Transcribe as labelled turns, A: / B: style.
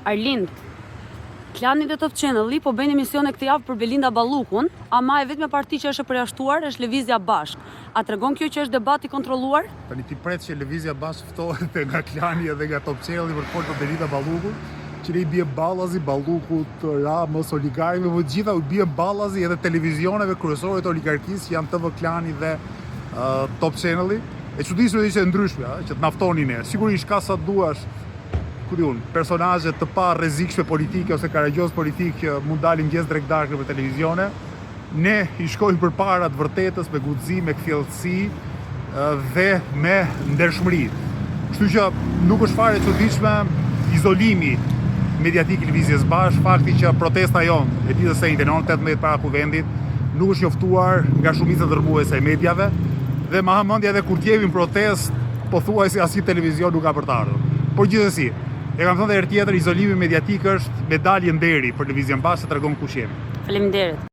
A: Arlind, Klani dhe Top Channel po bëjnë emisione këtë javë për Belinda Ballukun, ama e vetme parti që është e përjashtuar është Lëvizja Bashk. A tregon kjo që është debat i kontrolluar?
B: Tani ti pret që Lëvizja Bashk ftohet nga Klani edhe nga Top Channel për të folur për Belinda Ballukun, që ne i bie ballazi Ballukut, Ramos, oligarkëve, të gjitha u bie ballazi edhe televizioneve kryesore të oligarkisë që janë TV Klani dhe Top Channel. E çuditshme ishte ndryshme, që të naftonin ne. Sigurisht ka sa duash personazhe të pa rrezikshme politike ose karagjoz politik që mund dalin mëngjes drekdarkë për televizione. Ne i shkojmë përpara të vërtetës me guxim, me kthjellësi dhe me ndershmëri. Kështu që nuk është fare e çuditshme izolimi mediatik i Lëvizjes Bashk, fakti që protesta jonë e ditës së njëjtën, orën 18 para kuvendit, nuk është njoftuar nga shumica dërmuese e medjave dhe ma hamendja edhe kur t'jevin protest, pothuajse asnjë televizion nuk ka për të ardhur. Por gjithsesi, e kam thënë edhe herë tjetër, izolimi mediatik është medalje nderi për Lëvizjen Bashk, se tregon kush jemi.
A: Faleminderit.